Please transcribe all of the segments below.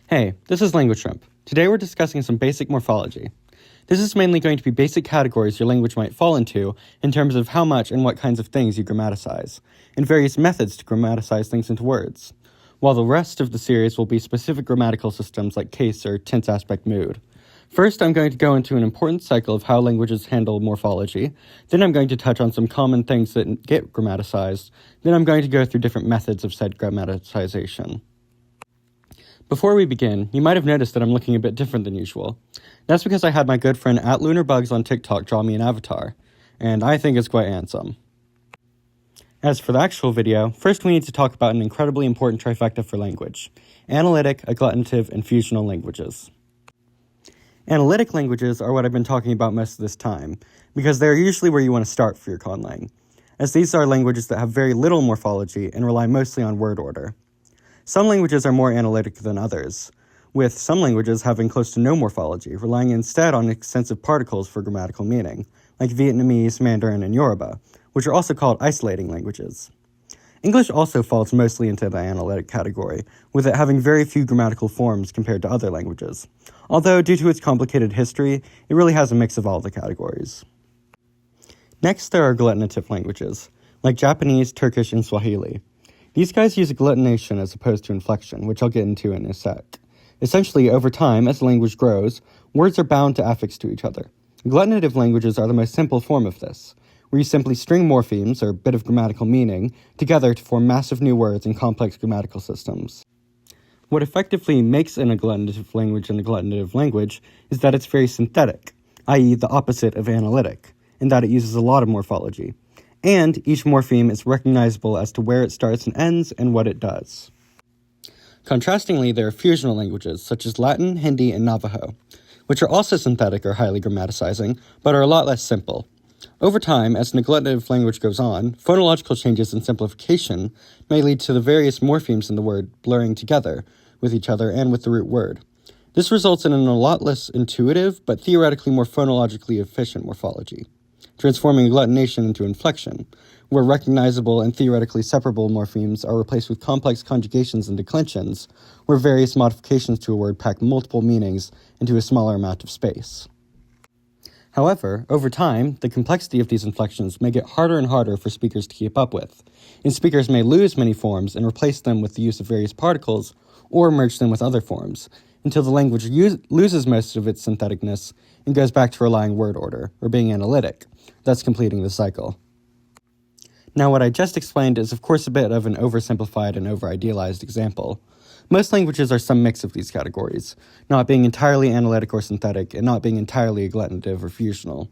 Hey, this is Language Shrimp. Today we're discussing some basic morphology. This is mainly going to be basic categories your language might fall into in terms of how much and what kinds of things you grammaticize, and various methods to grammaticize things into words, while the rest of the series will be specific grammatical systems like case or tense aspect mood. First, I'm going to go into an important cycle of how languages handle morphology, then I'm going to touch on some common things that get grammaticized, then I'm going to go through different methods of said grammaticization. Before we begin, you might have noticed that I'm looking a bit different than usual. That's because I had my good friend @LunarBugs on TikTok draw me an avatar, and I think it's quite handsome. As for the actual video, first we need to talk about an incredibly important trifecta for language: Analytic, Agglutinative, and Fusional Languages. Analytic languages are what I've been talking about most of this time, because they're usually where you want to start for your conlang, as these are languages that have very little morphology and rely mostly on word order. Some languages are more analytic than others, with some languages having close to no morphology, relying instead on extensive particles for grammatical meaning, like Vietnamese, Mandarin, and Yoruba, which are also called isolating languages. English also falls mostly into the analytic category, with it having very few grammatical forms compared to other languages, although due to its complicated history, it really has a mix of all the categories. Next, there are agglutinative languages, like Japanese, Turkish, and Swahili. These guys use agglutination as opposed to inflection, which I'll get into in a sec. Essentially, over time, as the language grows, words are bound to affix to each other. Agglutinative languages are the most simple form of this, where you simply string morphemes, or bit of grammatical meaning, together to form massive new words and complex grammatical systems. What effectively makes an agglutinative language an agglutinative language is that it's very synthetic, i.e. the opposite of analytic, in that it uses a lot of morphology. And each morpheme is recognizable as to where it starts and ends and what it does. Contrastingly, there are fusional languages, such as Latin, Hindi, and Navajo, which are also synthetic or highly grammaticizing, but are a lot less simple. Over time, as an agglutinative language goes on, phonological changes and simplification may lead to the various morphemes in the word blurring together with each other and with the root word. This results in a lot less intuitive, but theoretically more phonologically efficient morphology, transforming agglutination into inflection, where recognizable and theoretically separable morphemes are replaced with complex conjugations and declensions, where various modifications to a word pack multiple meanings into a smaller amount of space. However, over time, the complexity of these inflections may get harder and harder for speakers to keep up with, and speakers may lose many forms and replace them with the use of various particles or merge them with other forms, until the language loses most of its syntheticness and goes back to relying word order, or being analytic, thus completing the cycle. Now, what I just explained is of course a bit of an oversimplified and over-idealized example. Most languages are some mix of these categories, not being entirely analytic or synthetic, and not being entirely agglutinative or fusional.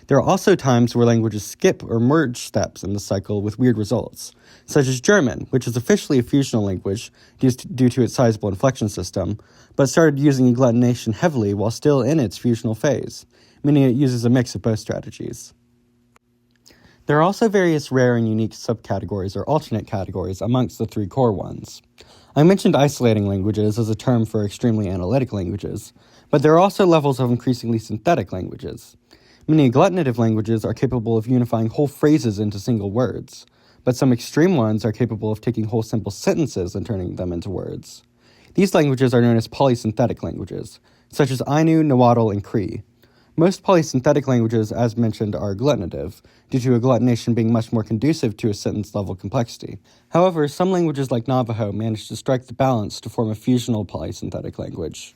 There are also times where languages skip or merge steps in the cycle with weird results, such as German, which is officially a fusional language due to its sizable inflection system, but started using agglutination heavily while still in its fusional phase, meaning it uses a mix of both strategies. There are also various rare and unique subcategories or alternate categories amongst the three core ones. I mentioned isolating languages as a term for extremely analytic languages, but there are also levels of increasingly synthetic languages. Many agglutinative languages are capable of unifying whole phrases into single words, but some extreme ones are capable of taking whole simple sentences and turning them into words. These languages are known as polysynthetic languages, such as Ainu, Nahuatl, and Cree. Most polysynthetic languages, as mentioned, are agglutinative, due to agglutination being much more conducive to a sentence-level complexity. However, some languages like Navajo manage to strike the balance to form a fusional polysynthetic language.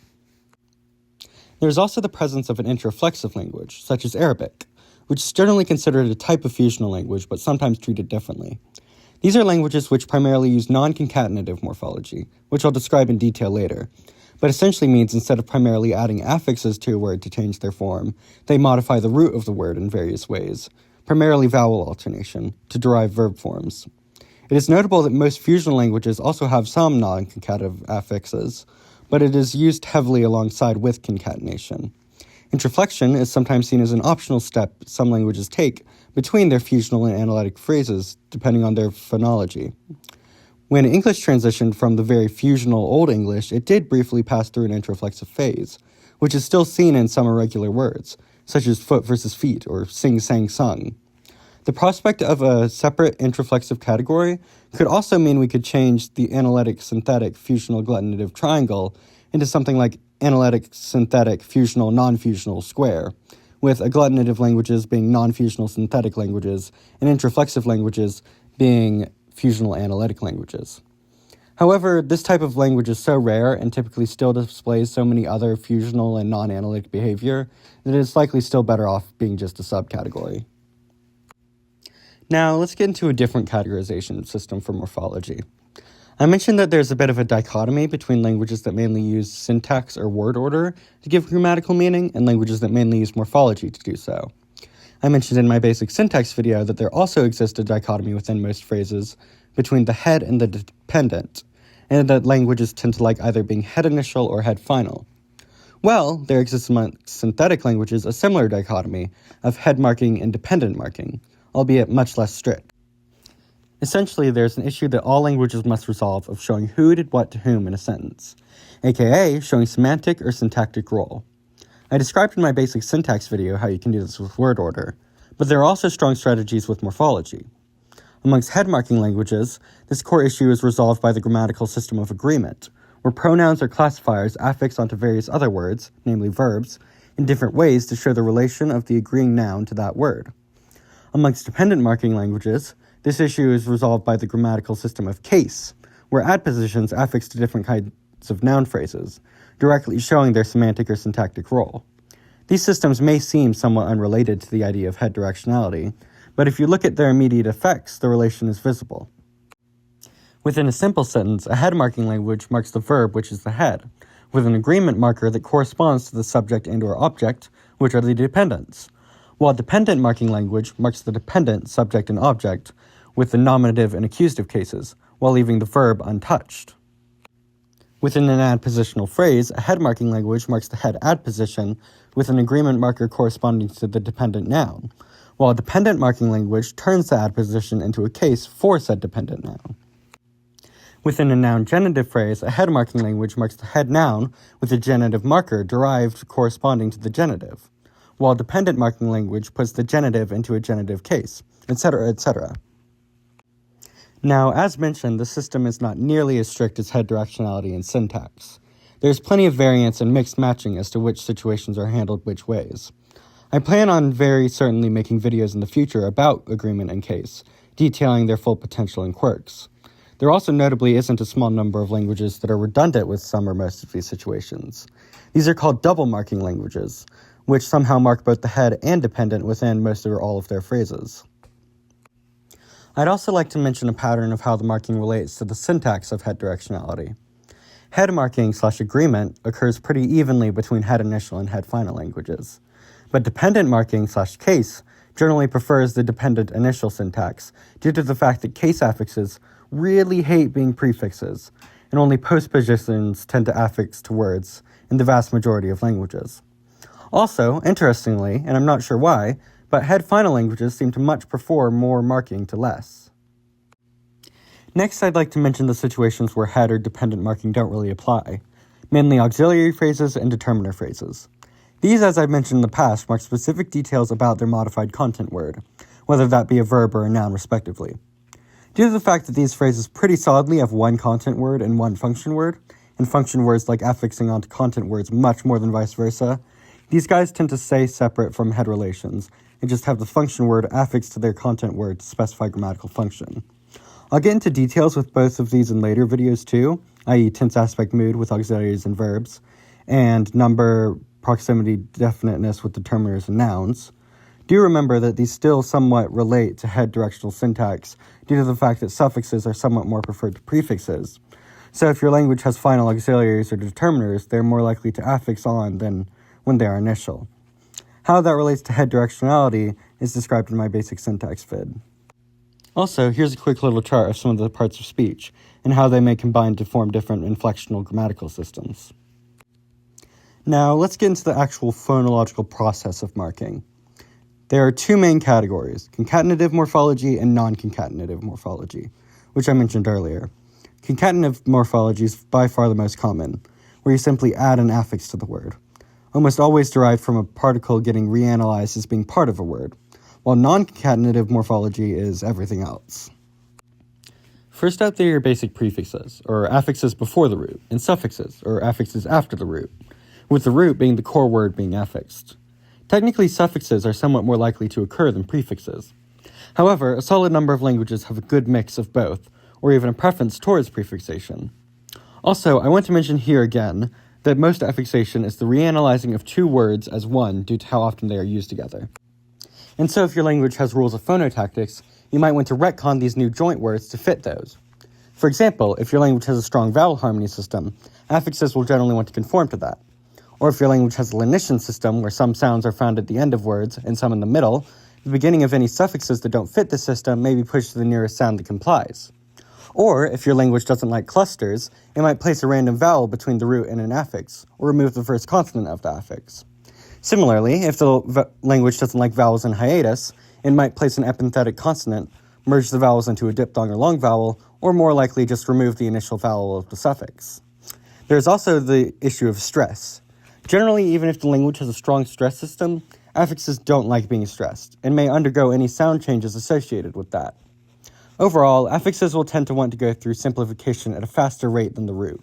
There is also the presence of an introflexive language, such as Arabic, which is generally considered a type of fusional language, but sometimes treated differently. These are languages which primarily use non-concatenative morphology, which I'll describe in detail later, but essentially means instead of primarily adding affixes to a word to change their form, they modify the root of the word in various ways, primarily vowel alternation, to derive verb forms. It is notable that most fusional languages also have some non-concatenative affixes, but it is used heavily alongside with concatenation. Interflection is sometimes seen as an optional step some languages take between their fusional and analytic phrases, depending on their phonology. When English transitioned from the very fusional Old English, it did briefly pass through an introflexive phase, which is still seen in some irregular words, such as foot versus feet or sing, sang, sung. The prospect of a separate introflexive category could also mean we could change the analytic synthetic fusional agglutinative triangle into something like analytic synthetic fusional non-fusional square, with agglutinative languages being non-fusional synthetic languages and introflexive languages being fusional analytic languages. However, this type of language is so rare and typically still displays so many other fusional and non-analytic behavior that it is likely still better off being just a subcategory. Now, let's get into a different categorization system for morphology. I mentioned that there's a bit of a dichotomy between languages that mainly use syntax or word order to give grammatical meaning and languages that mainly use morphology to do so. I mentioned in my basic syntax video that there also exists a dichotomy within most phrases between the head and the dependent, and that languages tend to like either being head initial or head final. Well, there exists among synthetic languages a similar dichotomy of head marking and dependent marking, albeit much less strict. Essentially, there's an issue that all languages must resolve of showing who did what to whom in a sentence, aka showing semantic or syntactic role. I described in my basic syntax video how you can do this with word order, but there are also strong strategies with morphology. Amongst head-marking languages, this core issue is resolved by the grammatical system of agreement, where pronouns or classifiers affix onto various other words, namely verbs, in different ways to show the relation of the agreeing noun to that word. Amongst dependent marking languages, this issue is resolved by the grammatical system of case, where adpositions affix to different kinds of noun phrases, directly showing their semantic or syntactic role. These systems may seem somewhat unrelated to the idea of head directionality, but if you look at their immediate effects, the relation is visible. Within a simple sentence, a head-marking language marks the verb, which is the head, with an agreement marker that corresponds to the subject and/or object, which are the dependents, while a dependent marking language marks the dependent, subject, and object, with the nominative and accusative cases, while leaving the verb untouched. Within an adpositional phrase, a head-marking language marks the head adposition, with an agreement marker corresponding to the dependent noun, while a dependent marking language turns the adposition into a case for said dependent noun. Within a noun-genitive phrase, a head-marking language marks the head noun with a genitive marker derived corresponding to the genitive, while a dependent marking language puts the genitive into a genitive case, etc., etc. Now, as mentioned, the system is not nearly as strict as head directionality and syntax. There's plenty of variance and mixed matching as to which situations are handled which ways. I plan on very certainly making videos in the future about agreement and case, detailing their full potential and quirks. There also notably isn't a small number of languages that are redundant with some or most of these situations. These are called double marking languages, which somehow mark both the head and dependent within most or all of their phrases. I'd also like to mention a pattern of how the marking relates to the syntax of head directionality. Head marking/agreement occurs pretty evenly between head initial and head final languages, but dependent marking/case generally prefers the dependent initial syntax due to the fact that case affixes really hate being prefixes, and only postpositions tend to affix to words in the vast majority of languages. Also, interestingly, and I'm not sure why, but head-final languages seem to much prefer more marking to less. Next, I'd like to mention the situations where head or dependent marking don't really apply, mainly auxiliary phrases and determiner phrases. These, as I've mentioned in the past, mark specific details about their modified content word, whether that be a verb or a noun respectively. Due to the fact that these phrases pretty solidly have one content word and one function word, and function words like affixing onto content words much more than vice versa, these guys tend to stay separate from head relations, and just have the function word affixed to their content word to specify grammatical function. I'll get into details with both of these in later videos too, i.e. tense aspect mood with auxiliaries and verbs, and number, proximity, definiteness with determiners and nouns. Do remember that these still somewhat relate to head directional syntax due to the fact that suffixes are somewhat more preferred to prefixes. So if your language has final auxiliaries or determiners, they're more likely to affix on than when they are initial. How that relates to head directionality is described in my basic syntax vid. Also, here's a quick little chart of some of the parts of speech and how they may combine to form different inflectional grammatical systems. Now, let's get into the actual phonological process of marking. There are two main categories, concatenative morphology and non-concatenative morphology, which I mentioned earlier. Concatenative morphology is by far the most common, where you simply add an affix to the word, almost always derived from a particle getting reanalyzed as being part of a word, while non-concatenative morphology is everything else. First out there are your basic prefixes, or affixes before the root, and suffixes, or affixes after the root, with the root being the core word being affixed. Technically, suffixes are somewhat more likely to occur than prefixes. However, a solid number of languages have a good mix of both, or even a preference towards prefixation. Also, I want to mention here again that most affixation is the reanalyzing of two words as one due to how often they are used together. And so if your language has rules of phonotactics, you might want to retcon these new joint words to fit those. For example, if your language has a strong vowel harmony system, affixes will generally want to conform to that. Or if your language has a lenition system where some sounds are found at the end of words and some in the middle, the beginning of any suffixes that don't fit the system may be pushed to the nearest sound that complies. Or, if your language doesn't like clusters, it might place a random vowel between the root and an affix, or remove the first consonant of the affix. Similarly, if the language doesn't like vowels in hiatus, it might place an epenthetic consonant, merge the vowels into a diphthong or long vowel, or more likely just remove the initial vowel of the suffix. There's also the issue of stress. Generally, even if the language has a strong stress system, affixes don't like being stressed, and may undergo any sound changes associated with that. Overall, affixes will tend to want to go through simplification at a faster rate than the root,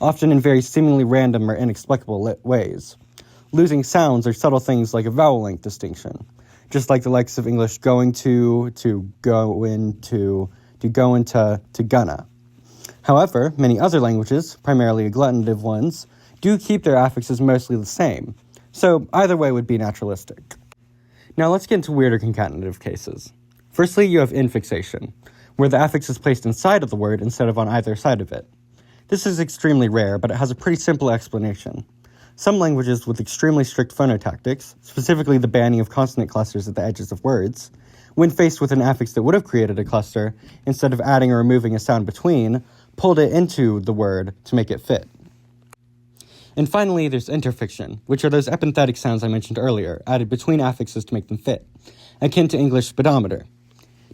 often in very seemingly random or inexplicable ways, losing sounds or subtle things like a vowel length distinction, just like the likes of English going to go into, to go into, to gonna. However, many other languages, primarily agglutinative ones, do keep their affixes mostly the same, so either way would be naturalistic. Now let's get into weirder concatenative cases. Firstly, you have infixation, where the affix is placed inside of the word instead of on either side of it. This is extremely rare, but it has a pretty simple explanation. Some languages with extremely strict phonotactics, specifically the banning of consonant clusters at the edges of words, when faced with an affix that would have created a cluster, instead of adding or removing a sound between, pulled it into the word to make it fit. And finally, there's interfiction, which are those epenthetic sounds I mentioned earlier, added between affixes to make them fit, akin to English speedometer.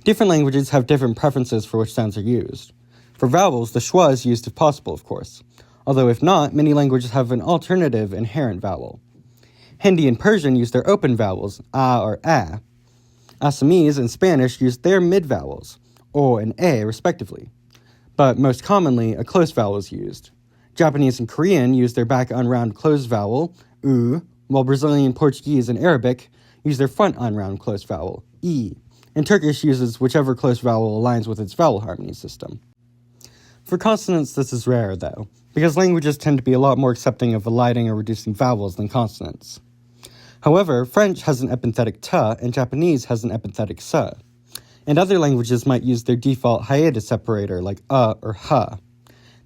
Different languages have different preferences for which sounds are used. For vowels, the schwa is used if possible, of course, although if not, many languages have an alternative inherent vowel. Hindi and Persian use their open vowels, a or a. Assamese and Spanish use their mid-vowels, o and a, respectively. But most commonly, a closed vowel is used. Japanese and Korean use their back unround closed vowel, u, while Brazilian, Portuguese, and Arabic use their front unround closed vowel, e, and Turkish uses whichever closed vowel aligns with its vowel harmony system. For consonants, this is rarer, though, because languages tend to be a lot more accepting of eliding or reducing vowels than consonants. However, French has an epenthetic t, and Japanese has an epenthetic s, and other languages might use their default hiatus separator like or h.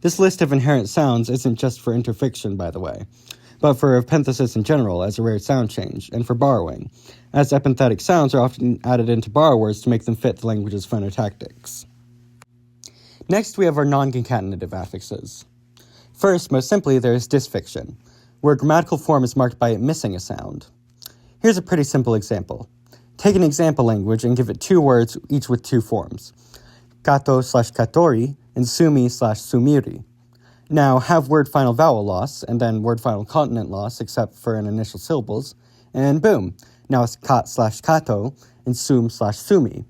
This list of inherent sounds isn't just for interfiction, by the way, but for epenthesis in general as a rare sound change, and for borrowing, as epenthetic sounds are often added into borrowers to make them fit the language's phonotactics. Next, we have our non-concatenative affixes. First, most simply, there is disfixion, where a grammatical form is marked by it missing a sound. Here's a pretty simple example. Take an example language and give it two words, each with two forms, kato/katori and sumi/sumiri. Now, have word final vowel loss, and then word final consonant loss, except for in initial syllables, and boom, now it's kat/kato and sum/sumi.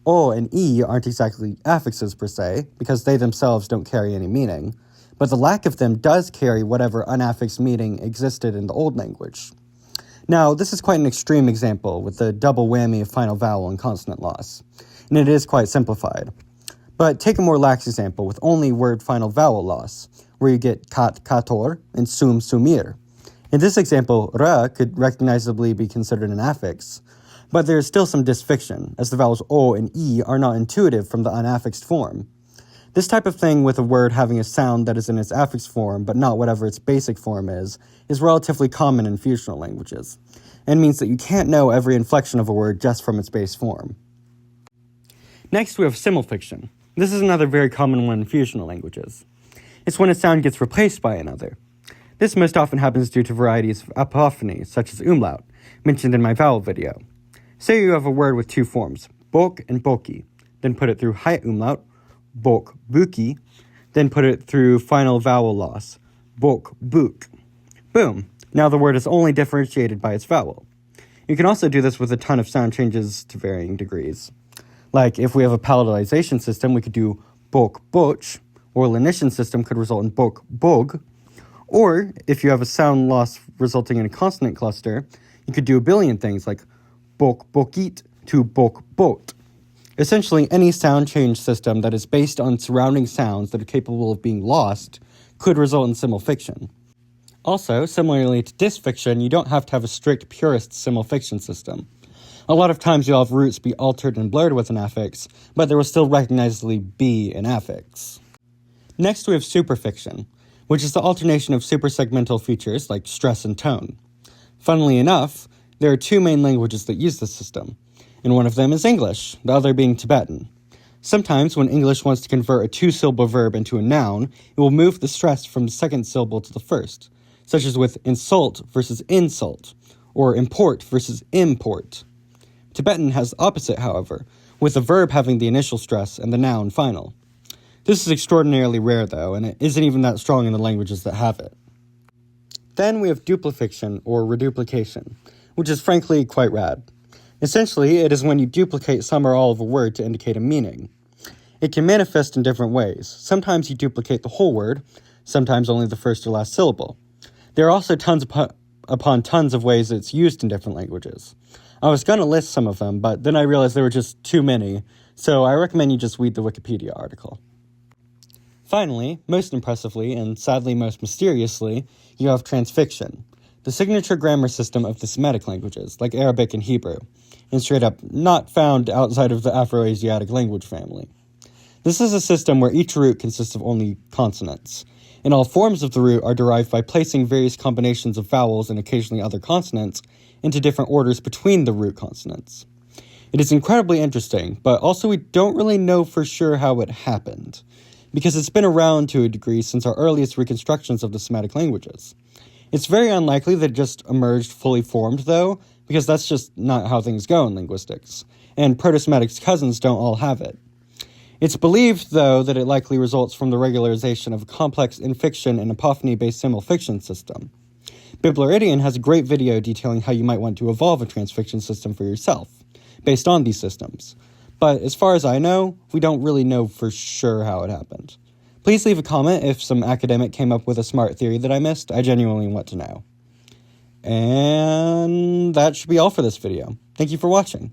O and E aren't exactly affixes per se, because they themselves don't carry any meaning, but the lack of them does carry whatever unaffixed meaning existed in the old language. Now, this is quite an extreme example with the double whammy of final vowel and consonant loss, and it is quite simplified. But take a more lax example with only word final vowel loss, where you get kat/kator and sum/sumir. In this example, ra could recognizably be considered an affix, but there is still some disfixion, as the vowels o and e are not intuitive from the unaffixed form. This type of thing with a word having a sound that is in its affix form but not whatever its basic form is relatively common in fusional languages, and means that you can't know every inflection of a word just from its base form. Next, we have simulfiction. This is another very common one in fusional languages. It's when a sound gets replaced by another. This most often happens due to varieties of apophony, such as umlaut, mentioned in my vowel video. Say you have a word with two forms, bok and boki, then put it through high umlaut, bok buki, then put it through final vowel loss, bok buk. Boom! Now the word is only differentiated by its vowel. You can also do this with a ton of sound changes to varying degrees. Like, if we have a palatalization system, we could do bok boch, or a lenition system could result in bok bog, or if you have a sound loss resulting in a consonant cluster, you could do a billion things like bok bokit to bok bot. Essentially, any sound change system that is based on surrounding sounds that are capable of being lost could result in simulfiction. Also, similarly to disfiction, you don't have to have a strict purist simulfiction system. A lot of times you'll have roots be altered and blurred with an affix, but there will still recognizably be an affix. Next, we have suprafiction, which is the alternation of suprasegmental features like stress and tone. Funnily enough, there are two main languages that use this system, and one of them is English, the other being Tibetan. Sometimes, when English wants to convert a two-syllable verb into a noun, it will move the stress from the second syllable to the first, such as with insult versus insult, or import versus import. Tibetan has the opposite, however, with the verb having the initial stress and the noun final. This is extraordinarily rare, though, and it isn't even that strong in the languages that have it. Then we have duplification, or reduplication, which is frankly quite rad. Essentially, it is when you duplicate some or all of a word to indicate a meaning. It can manifest in different ways. Sometimes you duplicate the whole word, sometimes only the first or last syllable. There are also tons upon tons of ways it's used in different languages. I was going to list some of them, but then I realized there were just too many, so I recommend you just read the Wikipedia article. Finally, most impressively, and sadly most mysteriously, you have transfixion, the signature grammar system of the Semitic languages, like Arabic and Hebrew, and straight up not found outside of the Afro-Asiatic language family. This is a system where each root consists of only consonants, and all forms of the root are derived by placing various combinations of vowels and occasionally other consonants into different orders between the root consonants. It is incredibly interesting, but also we don't really know for sure how it happened, because it's been around to a degree since our earliest reconstructions of the Semitic languages. It's very unlikely that it just emerged fully formed, though, because that's just not how things go in linguistics, and Proto-Semitic's cousins don't all have it. It's believed, though, that it likely results from the regularization of a complex inflection and apophony-based simulfiction system. Biblaridion has a great video detailing how you might want to evolve a transfixion system for yourself, based on these systems. But as far as I know, we don't really know for sure how it happened. Please leave a comment if some academic came up with a smart theory that I missed. I genuinely want to know. And that should be all for this video. Thank you for watching.